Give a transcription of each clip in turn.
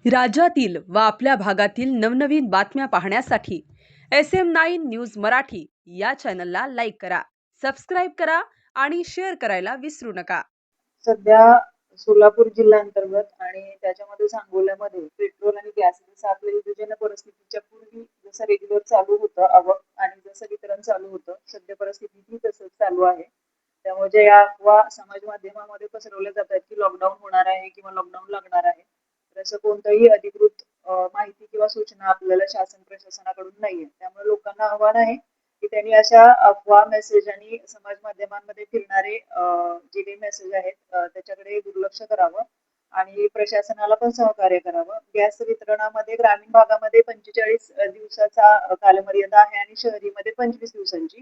राज्यातील व आपल्या भागातील नवनवीन बातम्या पाहण्यासाठी SM9 न्यूज मराठी या चॅनलला लाईक करा, सबस्क्राईब करा आणि शेअर करायला विसरू नका। सध्या सोलापूर जिल्हा अंतर्गत आणि त्याच्यामध्ये सांगोल्यामध्ये पेट्रोल आणि गॅस जसं आपल्या युद्धजन्य परिस्थितीच्या पूर्वी जसं रेग्युलर चालू होतं आवक आणि जसं वितरण चालू होतं, सध्या परिस्थितीही तसंच चालू आहे। त्यामुळे जे या अफवा समाज माध्यमामध्ये पसरवल्या जातात की लॉकडाऊन होणार आहे किंवा लॉकडाऊन लागणार आहे, तर असं कोणतंही अधिकृत माहिती किंवा सूचना आपल्याला शासन प्रशासनाकडून नाहीये। त्यामुळे लोकांना आव्हान आहे की त्यांनी अशा अफवा मेसेज आणि समाज माध्यमांमध्ये फिरणारे जे काही मेसेज आहेत त्याच्याकडे दुर्लक्ष करावं आणि प्रशासनाला पण सहकार्य करावं। गॅस वितरणामध्ये ग्रामीण भागामध्ये 45 दिवसाचा कालमर्यादा आहे आणि शहरीमध्ये 25 दिवसांची।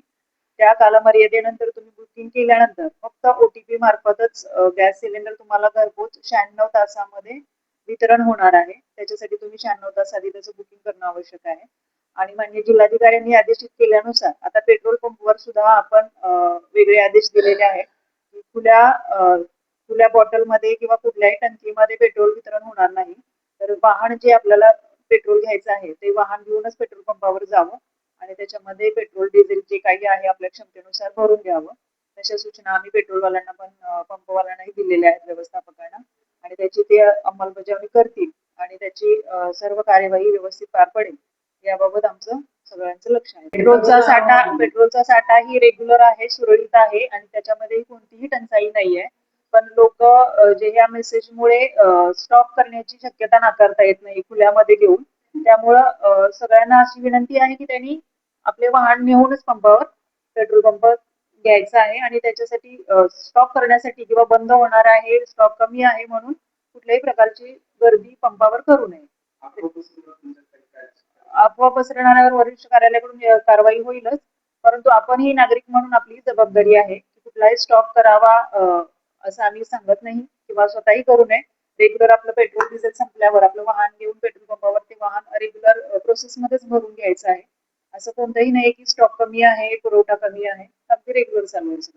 त्या कालमर्यादेनंतर तुम्ही बुकिंग केल्यानंतर फक्त OTP मार्फतच गॅस सिलेंडर तुम्हाला घरपोच 96 तासामध्ये वितरण होणार आहे। त्याच्यासाठी तुम्ही 96 तास आधी त्याचं बुकिंग करणं आवश्यक आहे। आणि माननीय जिल्हाधिकाऱ्यांनी आदेशित केल्यानुसार आता पेट्रोल पंपवर सुद्धा आपण वेगळे आदेश दिलेले आहेत की खुल्या बॉटलमध्ये किंवा कुठल्याही टंकीमध्ये पेट्रोल वितरण होणार नाही। तर वाहन जे आपल्याला पेट्रोल घ्यायचं आहे ते वाहन घेऊनच पेट्रोल पंपावर जावं आणि त्याच्यामध्ये पेट्रोल डिझेल जे काही आहे आपल्या क्षमतेनुसार भरून घ्यावं। तशा सूचना आम्ही पेट्रोलवाल्यांना पण पंपवाल्यांनाही दिलेल्या आहेत व्यवस्थापकांना, आणि त्याची ते अंमलबजावणी करतील आणि त्याची सर्व कार्यवाही व्यवस्थित पार पडेल याबाबत आमचं सगळ्यांचं लक्ष आहे। पेट्रोलचा साठा ही रेग्युलर आहे, सुरळीत आहे आणि त्याच्यामध्ये कोणतीही टंचाई नाहीये। पण लोक जे या मेसेजमुळे स्टॉप करण्याची शक्यता नाकारता येत नाही खुल्यामध्ये घेऊन। त्यामुळं सगळ्यांना अशी विनंती आहे की त्यांनी आपले वाहन नेऊनच पंपावर पेट्रोल पंप घ्यायचा आहे आणि त्याच्यासाठी स्टॉप करण्यासाठी किंवा बंद होणार आहे, स्टॉक कमी आहे म्हणून कुठल्याही प्रकारची गर्दी पंपावर करू नये। अफवा पसरवणाऱ्यावर वरिष्ठ कार्यालयाकडून कारवाई होईलच, परंतु आपणही नागरिक म्हणून आपली जबाबदारी आहे की कुठलाही स्टॉप करावा असं आम्ही सांगत नाही किंवा स्वतःही करू नये। रेग्युलर आपलं पेट्रोल डिझेल संपल्यावर आपलं वाहन घेऊन पेट्रोल पंपावर ते वाहन रेग्युलर प्रोसेसमध्येच भरून घ्यायचं आहे। असं कोणतंही नाही की स्टॉक कमी आहे, पुरवठा कमी आहे, अगदी रेग्युलर चालू आहे।